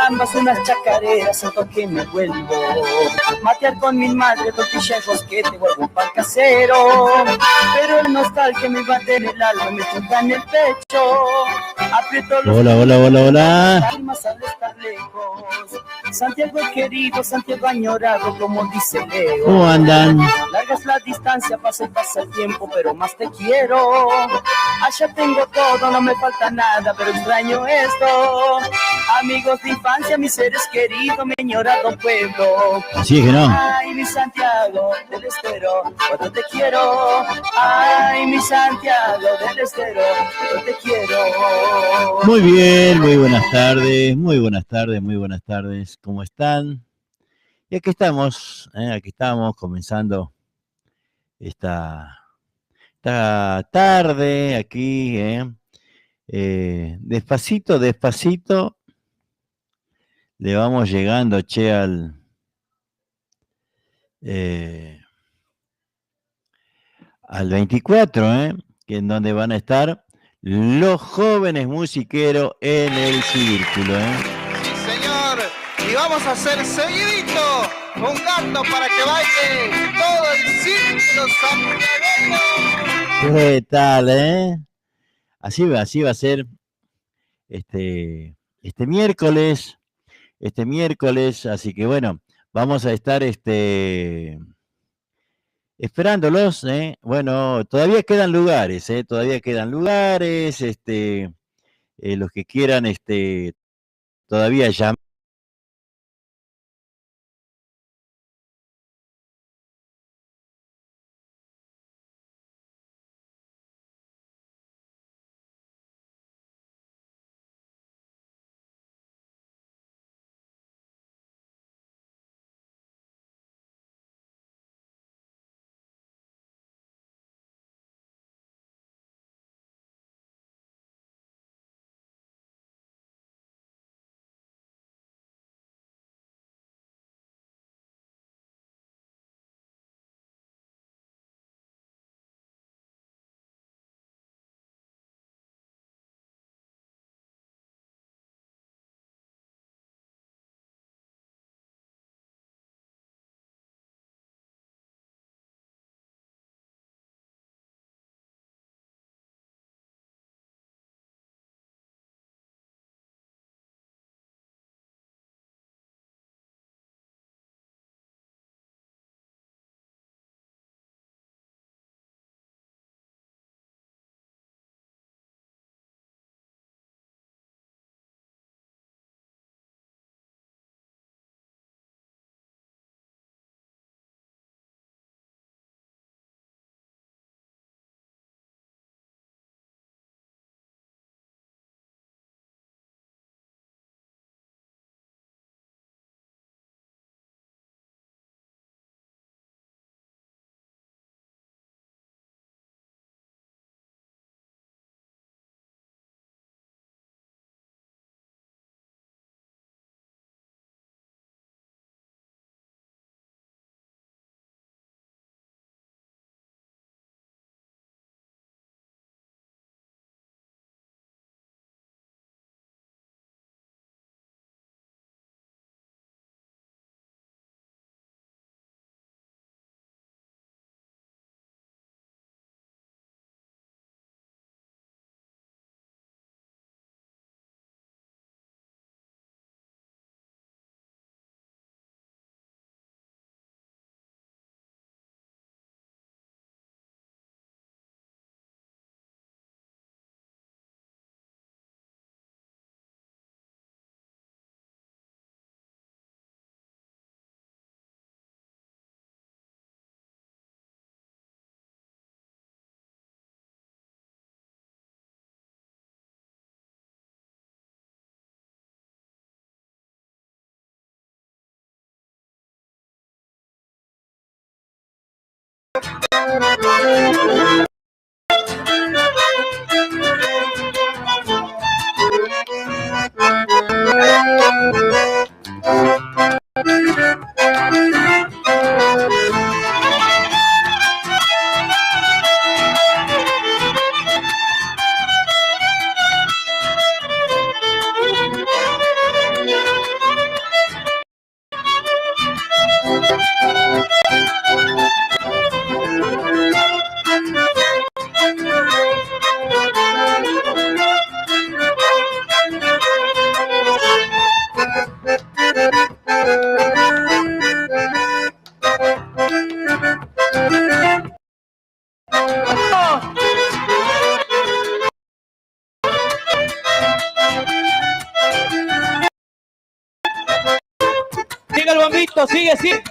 zambas, unas chacareras, siento que me vuelvo matear con mi madre, tortilla y rosquete, vuelvo un pan casero. Pero el nostalgia me bate en el alma, me junta en el pecho. Aprieto los Hola. almas al estar lejos. Santiago querido, Santiago añorado, como dice Leo. ¿Cómo andan? Larga es la distancia, pasa el tiempo, pero más te quiero. Allá tengo todo, no me falta nada, pero extraño esto. Amigos de infancia, mis seres queridos, mi añorado pueblo. Así es que no. Ay, mi Santiago del Estero, cuánto te quiero. Ay, mi Santiago del Estero, cuánto te quiero. Muy bien, muy buenas tardes. ¿Cómo están? Y aquí estamos comenzando esta tarde aquí, despacito, le vamos llegando, al 24, que en donde van a estar los jóvenes musiqueros en el círculo, Sí, señor. Y vamos a hacer seguidito un canto para que baile todo el círculo santiagueño. ¿Qué tal, Así va a ser este miércoles, así que bueno, vamos a estar esperándolos, Bueno, todavía quedan lugares, los que quieran, todavía llaman. Sigue el bombito, sigue, sigue.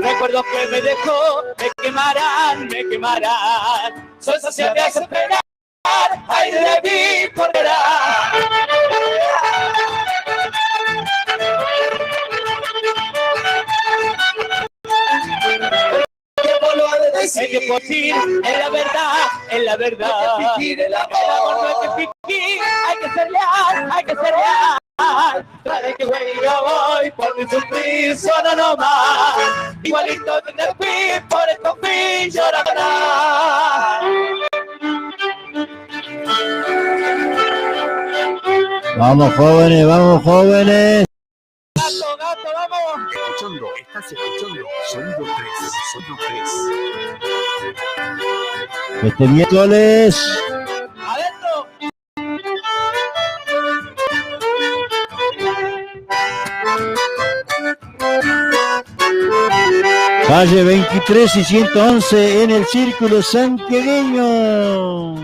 Recuerdo que me dejó, me quemarán. Soy social de esperar, ay de mí correrá. Hay que fingir, es la verdad, el amor no hay que fingir, hay que ser leal, trae que yo voy por mi sufrir, solo no más, igualito que te fui, por esto fui, llorará. Vamos jóvenes. Gato, vamos. Estás escuchando Sonido 3. Este miércoles. Adentro. Calle 23 y 111 en el Círculo Santiagueño.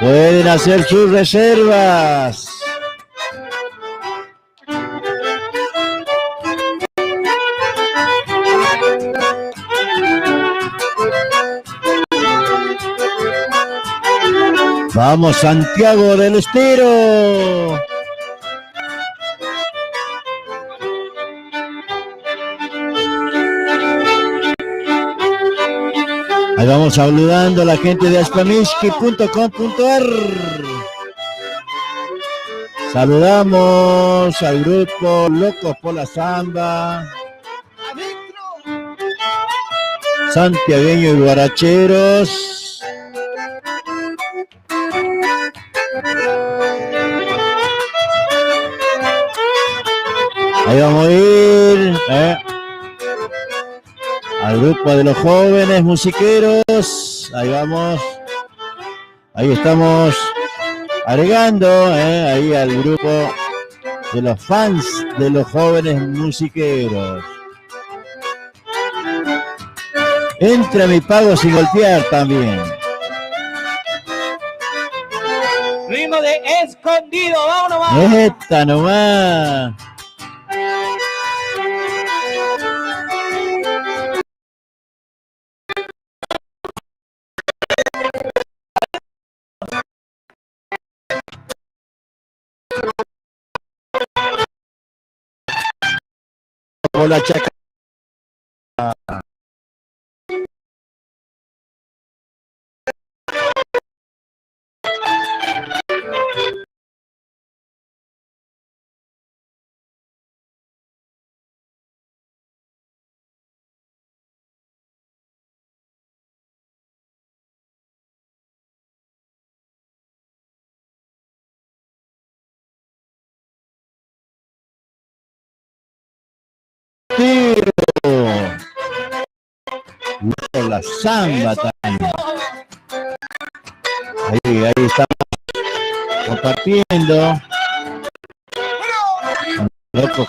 Pueden hacer sus reservas. Vamos, Santiago del Estero. Ahí vamos saludando a la gente de aspamishki.com.ar. Saludamos al grupo Locos por la Samba, santiagueños y guaracheros. Ahí vamos a ir al grupo de los jóvenes musiqueros. Ahí vamos. Ahí estamos agregando ahí al grupo de los fans de los jóvenes musiqueros. Entra mi pago sin golpear también. Ritmo de escondido, vámonos más. Esta nomás. Por la chaca. La samba también. Ahí estamos compartiendo. Locos